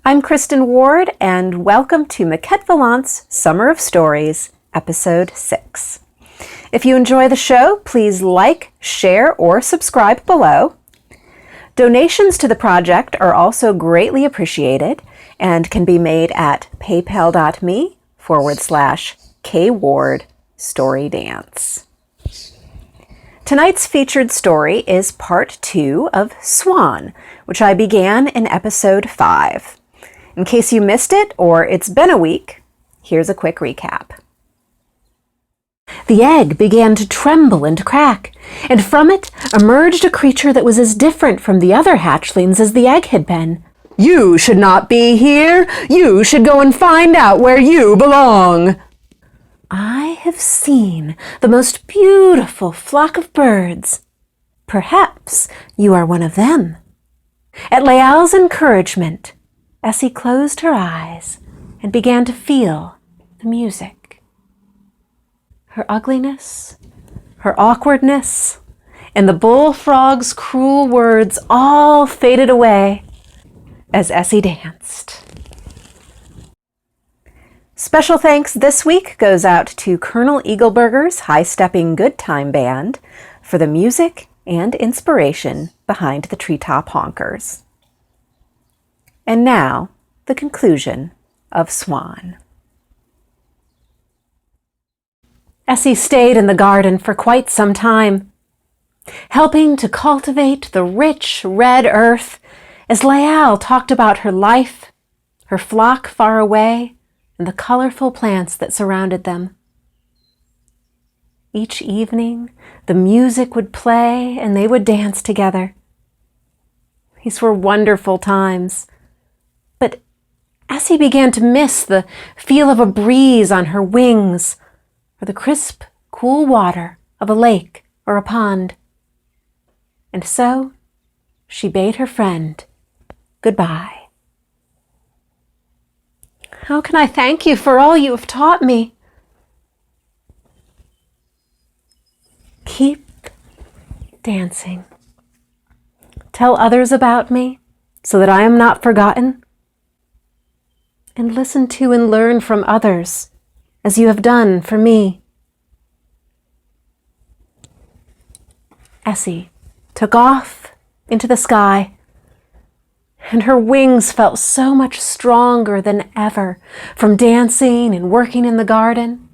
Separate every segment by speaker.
Speaker 1: I'm Kristen Ward, and welcome to Maquette Vallant's Summer of Stories, Episode 6. If you enjoy the show, please like, share, or subscribe below. Donations to the project are also greatly appreciated and can be made at paypal.me/kward storydance. Tonight's featured story is part 2 of Swan, which I began in episode 5. In case you missed it or it's been a week, here's a quick recap. The egg began to tremble and crack, and from it emerged a creature that was as different from the other hatchlings as the egg had been. "You should not be here. You should go and find out where you belong." "I have seen the most beautiful flock of birds. Perhaps you are one of them." At Lael's encouragement, Essie closed her eyes and began to feel the music. Her ugliness, her awkwardness, and the bullfrog's cruel words all faded away as Essie danced. Special thanks this week goes out to Colonel Eagleburger's High-Stepping Good Time Band for the music and inspiration behind the treetop honkers. And now, the conclusion of Swan. Essie stayed in the garden for quite some time, helping to cultivate the rich red earth as Lael talked about her life, her flock far away, and the colorful plants that surrounded them. Each evening, the music would play and they would dance together. These were wonderful times. But Essie began to miss the feel of a breeze on her wings or the crisp, cool water of a lake or a pond. And so she bade her friend goodbye. "How can I thank you for all you have taught me?" "Keep dancing. Tell others about me so that I am not forgotten. And listen to and learn from others as you have done for me." Essie took off into the sky, and her wings felt so much stronger than ever from dancing and working in the garden.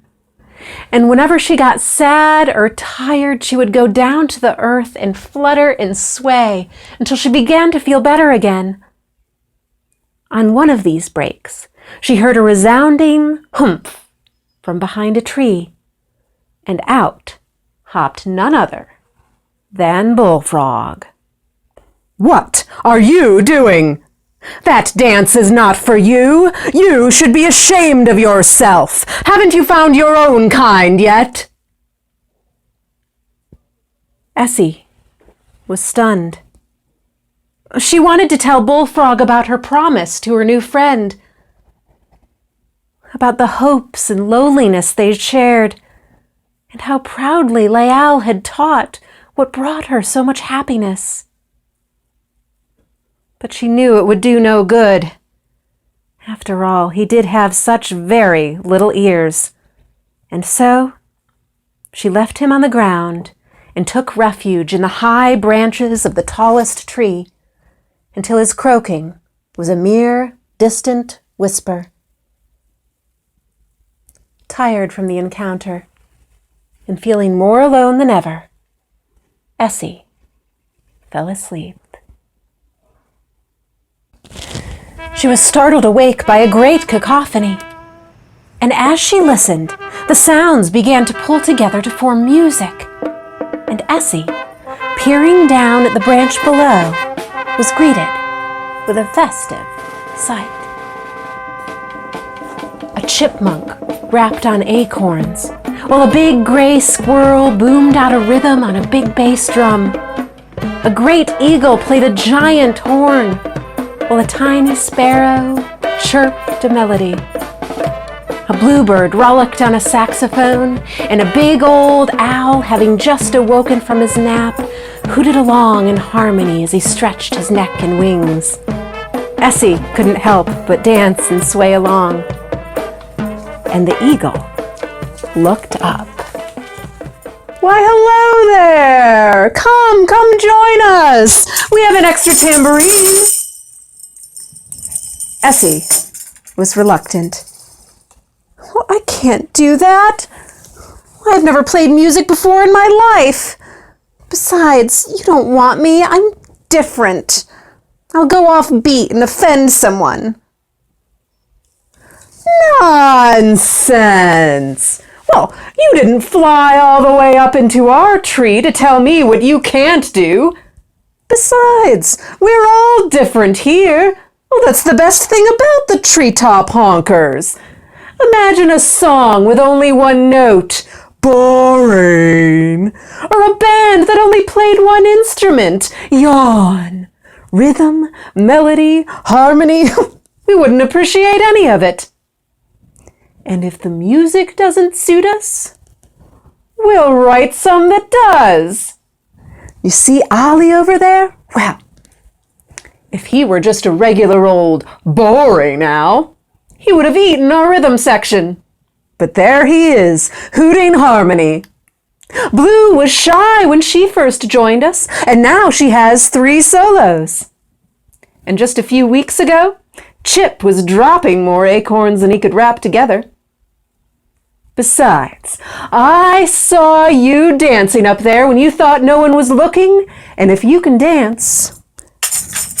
Speaker 1: And whenever she got sad or tired, she would go down to the earth and flutter and sway until she began to feel better again. On one of these breaks, she heard a resounding humph from behind a tree, and out hopped none other than Bullfrog. "What are you doing? That dance is not for you. You should be ashamed of yourself. Haven't you found your own kind yet?" Essie was stunned. She wanted to tell Bullfrog about her promise to her new friend, about the hopes and loneliness they'd shared, and how proudly Lael had taught what brought her so much happiness. But she knew it would do no good. After all, he did have such very little ears, and so she left him on the ground and took refuge in the high branches of the tallest tree until his croaking was a mere distant whisper. Tired from the encounter and feeling more alone than ever, Essie fell asleep. She was startled awake by a great cacophony, and as she listened, the sounds began to pull together to form music, and Essie, peering down at the branch below, was greeted with a festive sight. A chipmunk rapped on acorns, while a big gray squirrel boomed out a rhythm on a big bass drum. A great eagle played a giant horn, while a tiny sparrow chirped a melody. A bluebird rollicked on a saxophone, and a big old owl, having just awoken from his nap, hooted along in harmony as he stretched his neck and wings. Essie couldn't help but dance and sway along. And the eagle looked up. "Why, hello there! Come join us! We have an extra tambourine." Essie was reluctant. "Well, I can't do that. I've never played music before in my life. Besides, you don't want me. I'm different. I'll go off beat and offend someone." "Nonsense! Well, you didn't fly all the way up into our tree to tell me what you can't do. Besides, we're all different here. Well, that's the best thing about the treetop honkers. Imagine a song with only one note. Boring. Or a band that only played one instrument. Yawn. Rhythm, melody, harmony. We wouldn't appreciate any of it. And if the music doesn't suit us, we'll write some that does. You see Ollie over there? Well, if he were just a regular old boring owl, he would have eaten our rhythm section. But there he is, hooting harmony. Blue was shy when she first joined us, and now she has 3 solos. And just a few weeks ago, Chip was dropping more acorns than he could wrap together. Besides, I saw you dancing up there when you thought no one was looking, and if you can dance,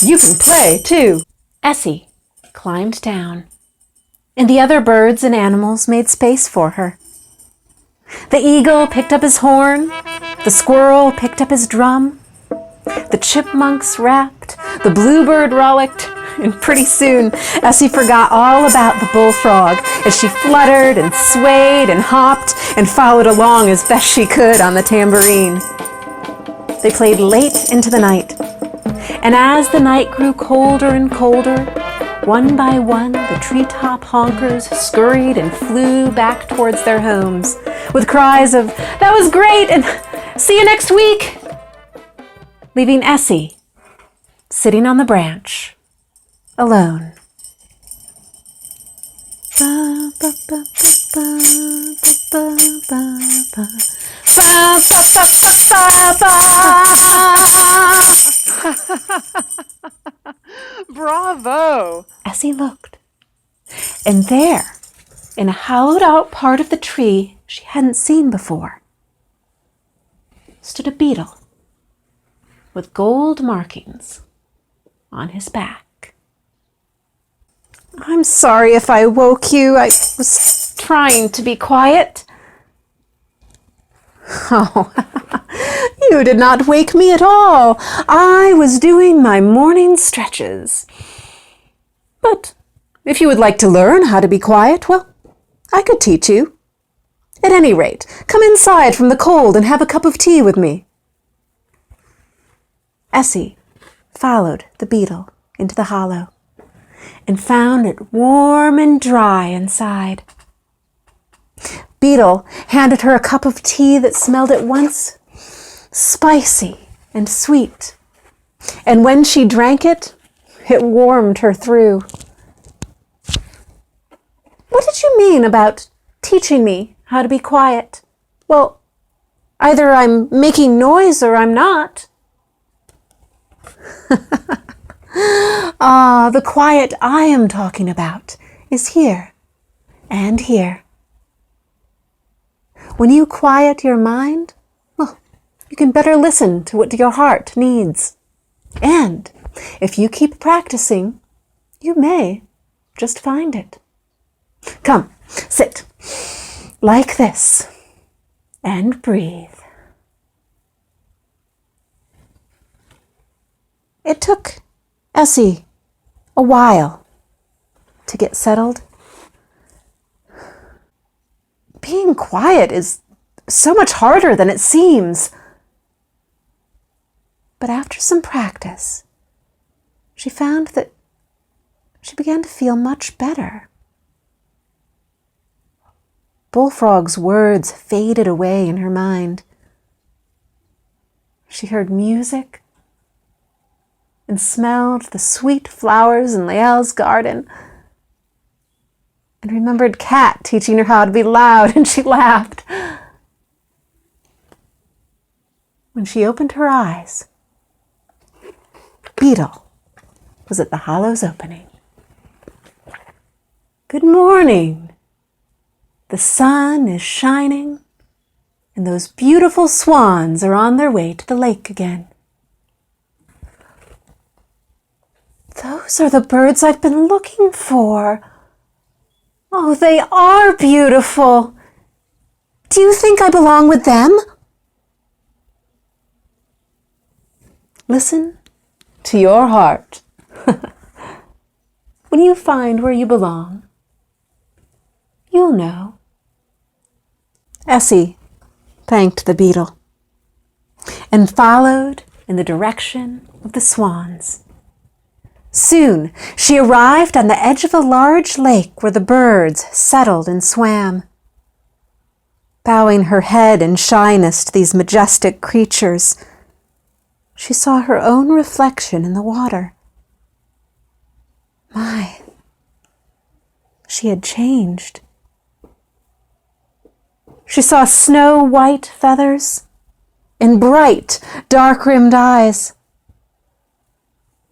Speaker 1: you can play too." Essie climbed down, and the other birds and animals made space for her. The eagle picked up his horn, the squirrel picked up his drum, the chipmunks rapped, the bluebird rollicked, and pretty soon Essie forgot all about the bullfrog as she fluttered and swayed and hopped and followed along as best she could on the tambourine. They played late into the night, and as the night grew colder and colder, one by one the treetop honkers scurried and flew back towards their homes with cries of, "That was great," and "See you next week," leaving Essie sitting on the branch, alone. Ba, ba, ba, ba, ba, ba, ba, ba. Ba, ba, ba, ba, ba. Bravo! Essie looked, and there, in a hollowed-out part of the tree she hadn't seen before, stood a beetle with gold markings on his back. "I'm sorry if I woke you. I was trying to be quiet." "Oh, you did not wake me at all. I was doing my morning stretches. But if you would like to learn how to be quiet, well, I could teach you. At any rate, come inside from the cold and have a cup of tea with me." Essie followed the beetle into the hollow and found it warm and dry inside. Beetle handed her a cup of tea that smelled at once spicy and sweet, and when she drank it, it warmed her through. "What did you mean about teaching me how to be quiet?" "Well, either I'm making noise or I'm not." "Ah, the quiet I am talking about is here and here. When you quiet your mind, well, you can better listen to what your heart needs. And if you keep practicing, you may just find it. Come, sit like this and breathe." It took Essie a while to get settled. Being quiet is so much harder than it seems. But after some practice, she found that she began to feel much better. Bullfrog's words faded away in her mind. She heard music and smelled the sweet flowers in Lael's garden and remembered Kat teaching her how to be loud, and she laughed. When she opened her eyes, Beetle was at the hollow's opening. Good morning. The sun is shining, and those beautiful swans are on their way to the lake again. Those are the birds I've been looking for. Oh, they are beautiful. Do you think I belong with them? Listen to your heart. When you find where you belong, you'll know. Essie thanked the beetle and followed in the direction of the swans. Soon she arrived on the edge of a large lake where the birds settled and swam. Bowing her head in shyness to these majestic creatures, she saw her own reflection in the water. My, she had changed. She saw snow-white feathers and bright, dark-rimmed eyes.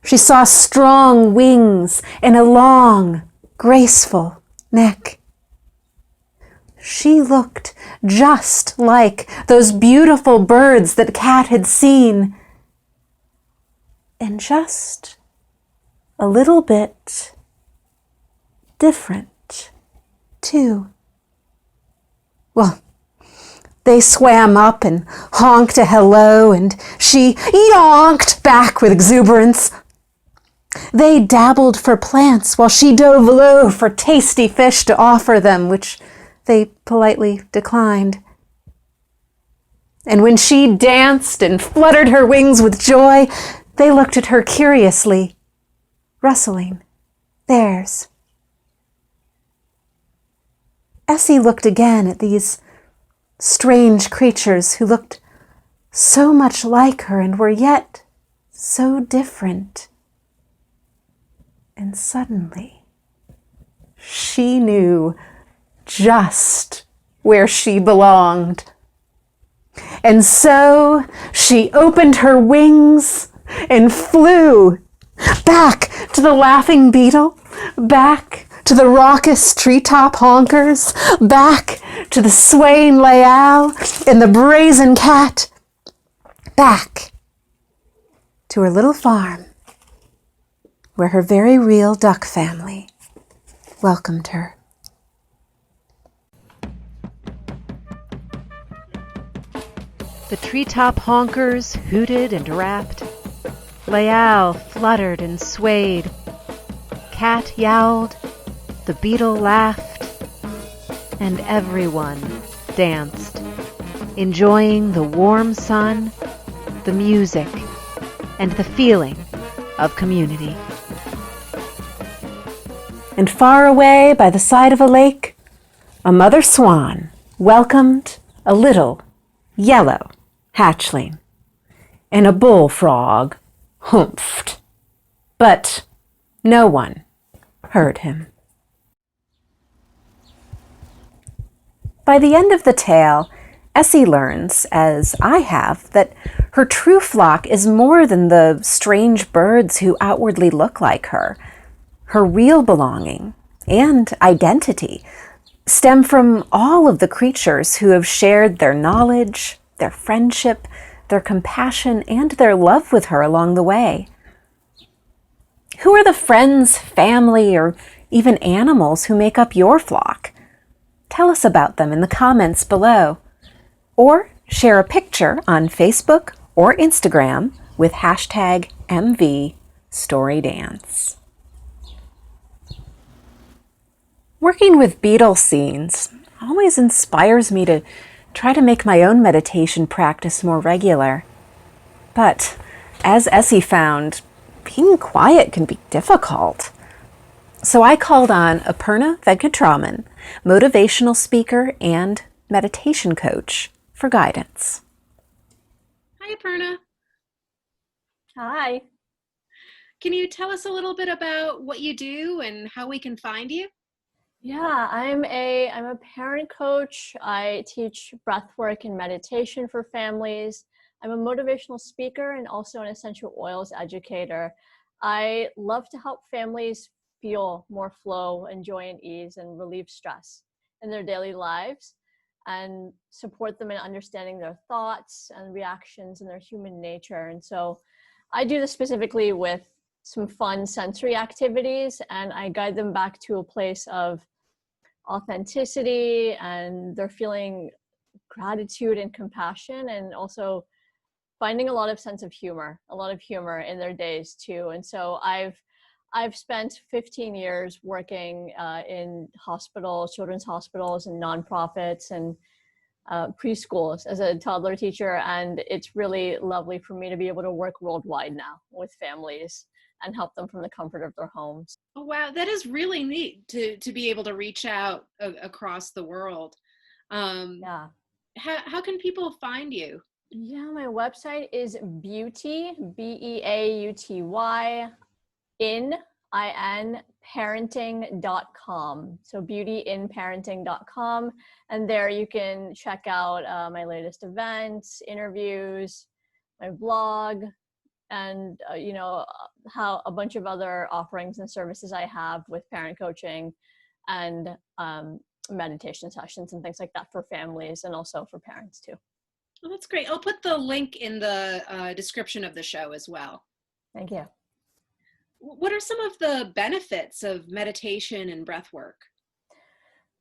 Speaker 1: She saw strong wings and a long, graceful neck. She looked just like those beautiful birds that Kat had seen, and just a little bit different, too. Well, they swam up and honked a hello, and she yonked back with exuberance. They dabbled for plants while she dove low for tasty fish to offer them, which they politely declined. And when she danced and fluttered her wings with joy, they looked at her curiously, rustling theirs. Essie looked again at these strange creatures who looked so much like her and were yet so different. And suddenly, she knew just where she belonged. And so she opened her wings and flew back to the laughing beetle, back to the raucous treetop honkers, back to the swaying Lael and the brazen cat, back to her little farm, where her very real duck family welcomed her. The treetop honkers hooted and rapped. Lael fluttered and swayed. Cat yowled. The beetle laughed. And everyone danced, enjoying the warm sun, the music, and the feeling of community. And far away by the side of a lake, a mother swan welcomed a little yellow hatchling, and a bullfrog humphed. But no one heard him. By the end of the tale, Essie learns, as I have, that her true flock is more than the strange birds who outwardly look like her. Her real belonging and identity stem from all of the creatures who have shared their knowledge, their friendship, their compassion, and their love with her along the way. Who are the friends, family, or even animals who make up your flock? Tell us about them in the comments below, or share a picture on Facebook or Instagram with hashtag #MVStoryDance. Working with beetle scenes always inspires me to try to make my own meditation practice more regular. But as Essie found, being quiet can be difficult. So I called on Aparna Venkatraman, motivational speaker and meditation coach, for guidance.
Speaker 2: Hi, Aparna.
Speaker 3: Hi.
Speaker 2: Can you tell us a little bit about what you do and how we can find you?
Speaker 3: Yeah, I'm a parent coach. I teach breath work and meditation for families. I'm a motivational speaker and also an essential oils educator. I love to help families feel more flow and joy and ease and relieve stress in their daily lives and support them in understanding their thoughts and reactions and their human nature. And so I do this specifically with some fun sensory activities, and I guide them back to a place of authenticity, and they're feeling gratitude and compassion, and also finding a lot of humor in their days too. And so I've spent 15 years working in hospitals, children's hospitals and nonprofits and preschools as a toddler teacher, and it's really lovely for me to be able to work worldwide now with families and help them from the comfort of their homes.
Speaker 2: Oh, wow, that is really neat to be able to reach out across the world. Um,
Speaker 3: Yeah.
Speaker 2: how can people find you?
Speaker 3: Yeah, my website is beauty, Beauty, in parenting.com. So beautyinparenting.com. And there you can check out my latest events, interviews, my blog, and how a bunch of other offerings and services I have with parent coaching and meditation sessions and things like that for families and also for parents too.
Speaker 2: Well, that's great. I'll put the link in the description of the show as well.
Speaker 3: Thank you.
Speaker 2: What are some of the benefits of meditation and breath work?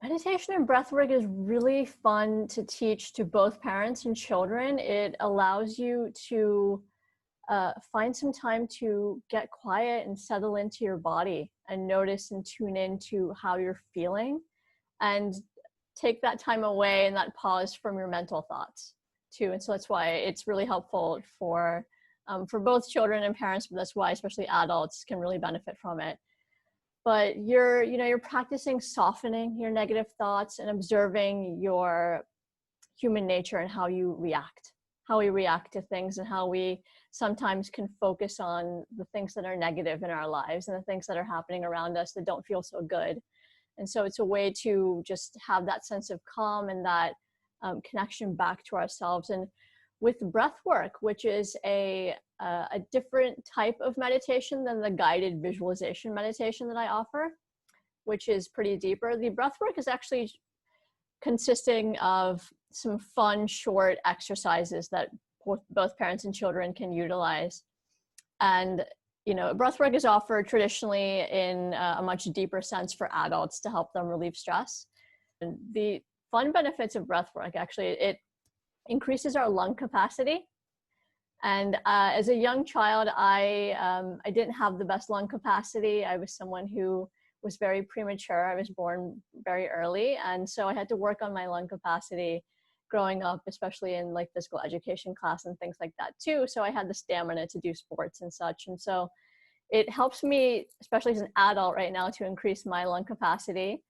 Speaker 3: Meditation and breathwork is really fun to teach to both parents and children. It allows you to find some time to get quiet and settle into your body and notice and tune into how you're feeling, and take that time away and that pause from your mental thoughts too. And so that's why it's really helpful for both children and parents, but that's why especially adults can really benefit from it. But you're practicing softening your negative thoughts and observing your human nature and how we react to things, and how we sometimes can focus on the things that are negative in our lives and the things that are happening around us that don't feel so good. And so it's a way to just have that sense of calm and that connection back to ourselves. And with breath work, which is a different type of meditation than the guided visualization meditation that I offer, which is pretty deeper. The breath work is actually consisting of some fun, short exercises that both parents and children can utilize. And, breath work is offered traditionally in a much deeper sense for adults to help them relieve stress. And the fun benefits of breath work, actually, it increases our lung capacity. And as a young child, I didn't have the best lung capacity. I was someone who was very premature. I was born very early, and so I had to work on my lung capacity growing up, especially in like physical education class and things like that too. So I had the stamina to do sports and such. And so it helps me, especially as an adult right now, to increase my lung capacity.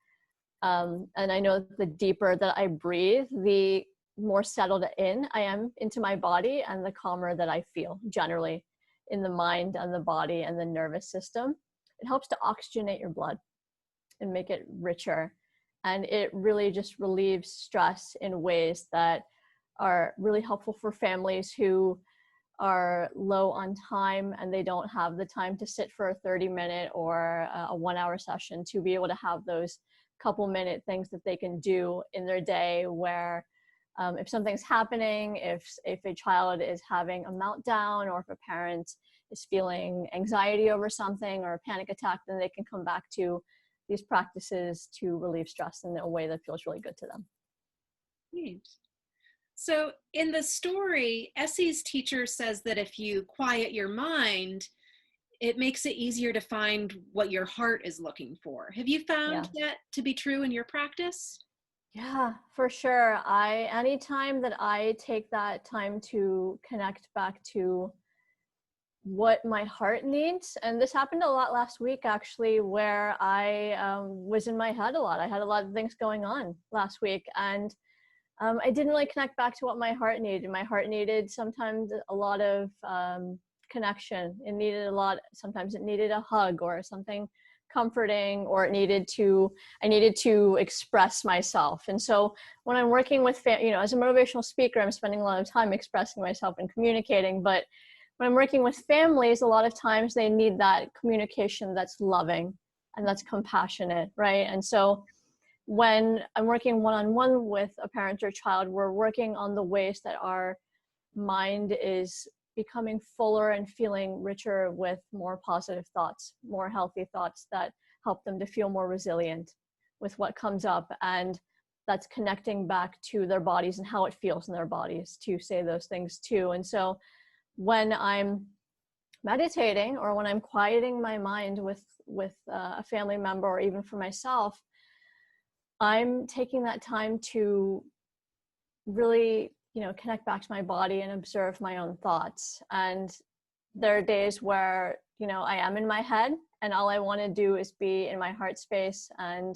Speaker 3: And I know the deeper that I breathe, the more settled in I am into my body, and the calmer that I feel generally in the mind and the body and the nervous system. It helps to oxygenate your blood and make it richer. And it really just relieves stress in ways that are really helpful for families who are low on time and they don't have the time to sit for a 30-minute or a 1 hour session, to be able to have those couple minute things that they can do in their day where if something's happening, if a child is having a meltdown, or if a parent is feeling anxiety over something or a panic attack, then they can come back to these practices to relieve stress in a way that feels really good to them.
Speaker 2: Neat. So in the story, Essie's teacher says that if you quiet your mind, it makes it easier to find what your heart is looking for. Have you
Speaker 3: Yeah.
Speaker 2: found that to be true in your practice?
Speaker 3: Yeah, for sure. Anytime that I take that time to connect back to what my heart needs, and this happened a lot last week actually, where I was in my head a lot. I had a lot of things going on last week, and I didn't really connect back to what my heart needed. My heart needed sometimes a lot of connection. It needed a lot. Sometimes it needed a hug or something comforting, or I needed to express myself. And so when I'm working with, as a motivational speaker, I'm spending a lot of time expressing myself and communicating. But when I'm working with families, a lot of times they need that communication that's loving and that's compassionate, right? And so when I'm working one-on-one with a parent or child, we're working on the ways that our mind is becoming fuller and feeling richer with more positive thoughts, more healthy thoughts that help them to feel more resilient with what comes up. And that's connecting back to their bodies and how it feels in their bodies to say those things too. And so when I'm meditating or when I'm quieting my mind with a family member, or even for myself, I'm taking that time to really, connect back to my body and observe my own thoughts. And there are days where, I am in my head and all I want to do is be in my heart space. And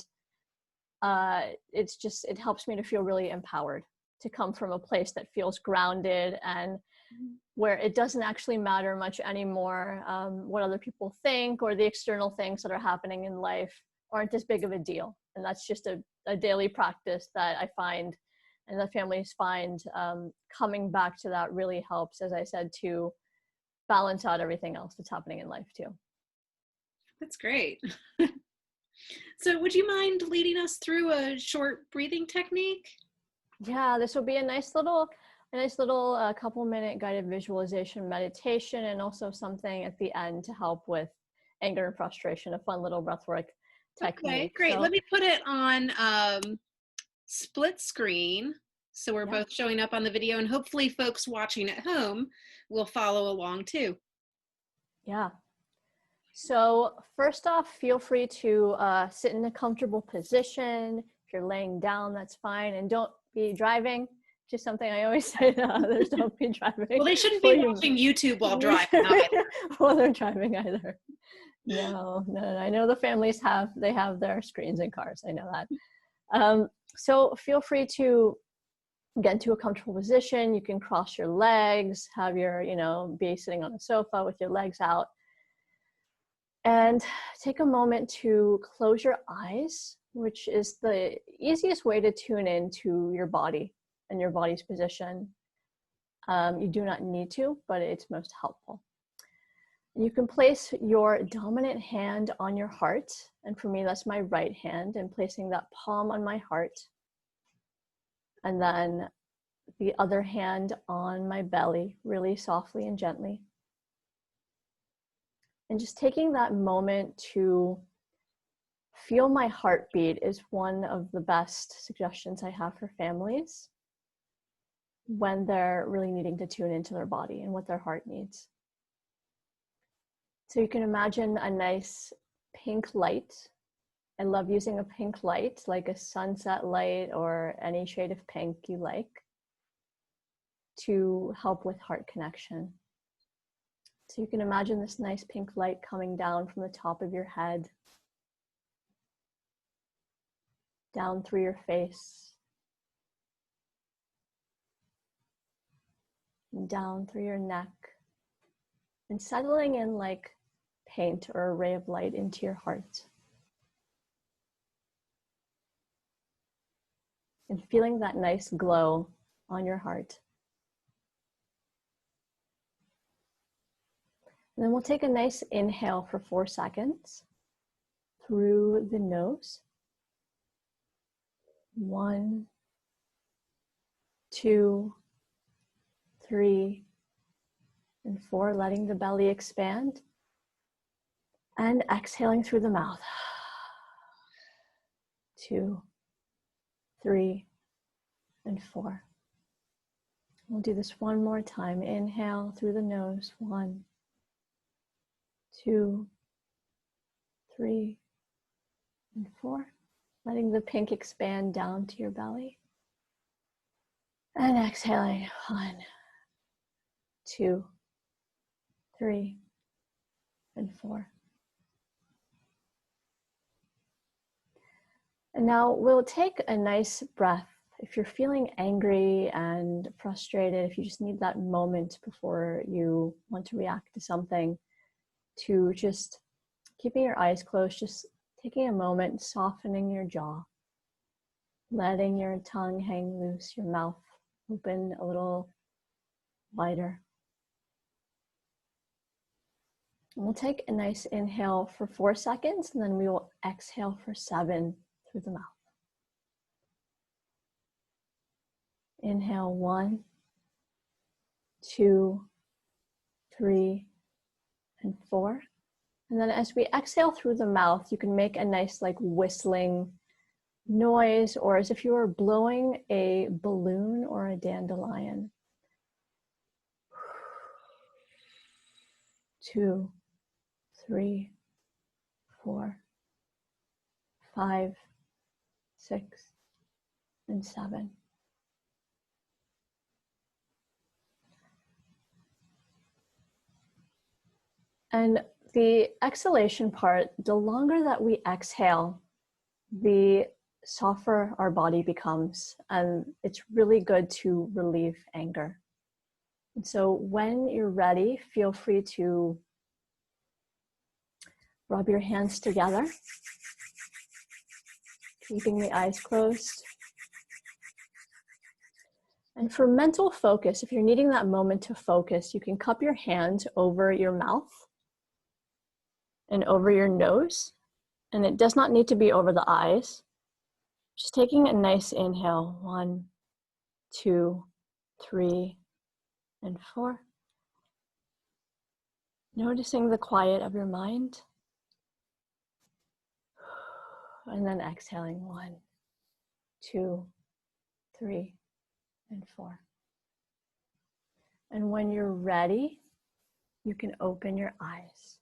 Speaker 3: it helps me to feel really empowered, to come from a place that feels grounded and where it doesn't actually matter much anymore what other people think, or the external things that are happening in life aren't as big of a deal. And that's just a daily practice that I find and the families find. Coming back to that really helps, as I said, to balance out everything else that's happening in life too.
Speaker 2: That's great. So would you mind leading us through a short breathing technique?
Speaker 3: Yeah, this will be a nice little couple-minute guided visualization meditation, and also something at the end to help with anger and frustration, a fun little breathwork technique.
Speaker 2: Okay, great.
Speaker 3: So,
Speaker 2: let me put it on split screen, so we're both showing up on the video, and hopefully folks watching at home will follow along too.
Speaker 3: Yeah. So first off, feel free to sit in a comfortable position. If you're laying down, that's fine. And don't be driving. Just something I always say to others, don't be driving.
Speaker 2: Well, they shouldn't be watching YouTube while driving either.
Speaker 3: While they're driving either. No. I know the families have their screens in cars. I know that. So feel free to get into a comfortable position. You can cross your legs, have your, be sitting on a sofa with your legs out. And take a moment to close your eyes, which is the easiest way to tune in to your body and your body's position. You do not need to, but it's most helpful. You can place your dominant hand on your heart. And for me, that's my right hand, and placing that palm on my heart. And then the other hand on my belly, really softly and gently. And just taking that moment to feel my heartbeat is one of the best suggestions I have for families when they're really needing to tune into their body and what their heart needs. So you can imagine a nice pink light. I love using a pink light, like a sunset light or any shade of pink you like, to help with heart connection. So you can imagine this nice pink light coming down from the top of your head, down through your face, and down through your neck, and settling in like paint or a ray of light into your heart. And feeling that nice glow on your heart. And then we'll take a nice inhale for 4 seconds through the nose. 1, 2, 3, and 4, letting the belly expand. And exhaling through the mouth. 2, 3, and 4. We'll do this one more time. Inhale through the nose. 1, 2, 3, and 4. Letting the pink expand down to your belly. And exhaling. 1, 2, 3, and 4. And now we'll take a nice breath if you're feeling angry and frustrated, if you just need that moment before you want to react to something, to just keeping your eyes closed, just taking a moment, softening your jaw, letting your tongue hang loose, your mouth open a little wider. And we'll take a nice inhale for 4 seconds, and then we will exhale for 7 through the mouth. Inhale 1, 2, 3, and 4. And then as we exhale through the mouth, you can make a nice like whistling noise, or as if you were blowing a balloon or a dandelion. 2, 3, 4, 5, 6, and 7. And the exhalation part, the longer that we exhale, the softer our body becomes. And it's really good to relieve anger. And so when you're ready, feel free to rub your hands together, keeping the eyes closed. And for mental focus, if you're needing that moment to focus, you can cup your hand over your mouth and over your nose. And it does not need to be over the eyes. Just taking a nice inhale, 1, 2, 3, and 4. Noticing the quiet of your mind. And then exhaling, 1, 2, 3, and 4. And when you're ready, you can open your eyes.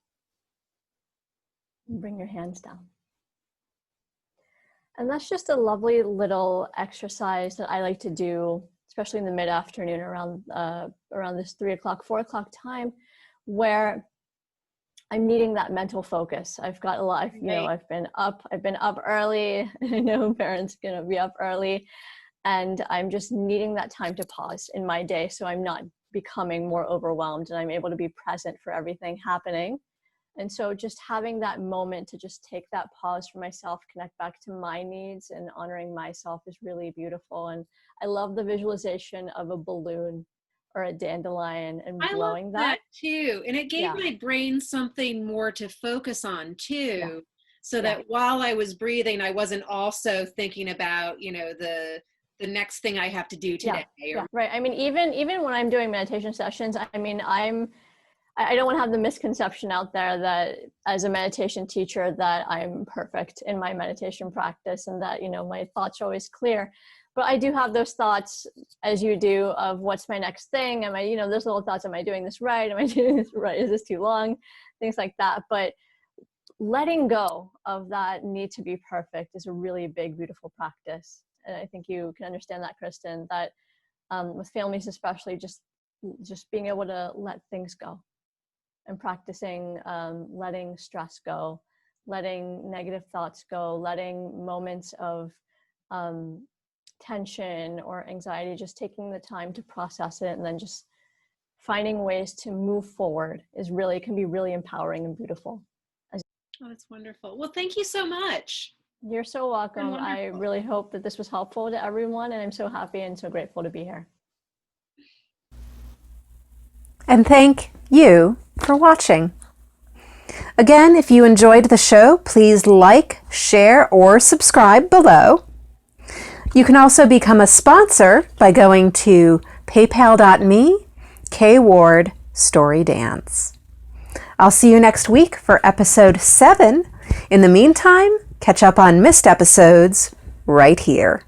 Speaker 3: And bring your hands down. And that's just a lovely little exercise that I like to do, especially in the mid-afternoon around this 3 o'clock, 4 o'clock time, where I'm needing that mental focus. I've got a lot, I've been up early. I know parents are gonna be up early, and I'm just needing that time to pause in my day so I'm not becoming more overwhelmed and I'm able to be present for everything happening. And so just having that moment to just take that pause for myself, connect back to my needs and honoring myself is really beautiful. And I love the visualization of a balloon or a dandelion and blowing
Speaker 2: that too. And it gave my brain something more to focus on too. So that while I was breathing, I wasn't also thinking about, the next thing I have to do today.
Speaker 3: Right. I mean, even when I'm doing meditation sessions, I mean, I don't want to have the misconception out there that as a meditation teacher that I'm perfect in my meditation practice and that, my thoughts are always clear. But I do have those thoughts, as you do, of what's my next thing? Am I, those little thoughts, am I doing this right? Am I doing this right? Is this too long? Things like that. But letting go of that need to be perfect is a really big, beautiful practice. And I think you can understand that, Kristen, that with families especially, just being able to let things go. And practicing letting stress go, letting negative thoughts go, letting moments of tension or anxiety, just taking the time to process it and then just finding ways to move forward can be really empowering and beautiful.
Speaker 2: Oh, that's wonderful. Well, thank you so much.
Speaker 3: You're so welcome. I really hope that this was helpful to everyone, and I'm so happy and so grateful to be here.
Speaker 1: And thank you for watching. Again, if you enjoyed the show, please like, share, or subscribe below. You can also become a sponsor by going to paypal.me/KWardStoryDance. I'll see you next week for episode 7. In the meantime, catch up on missed episodes right here.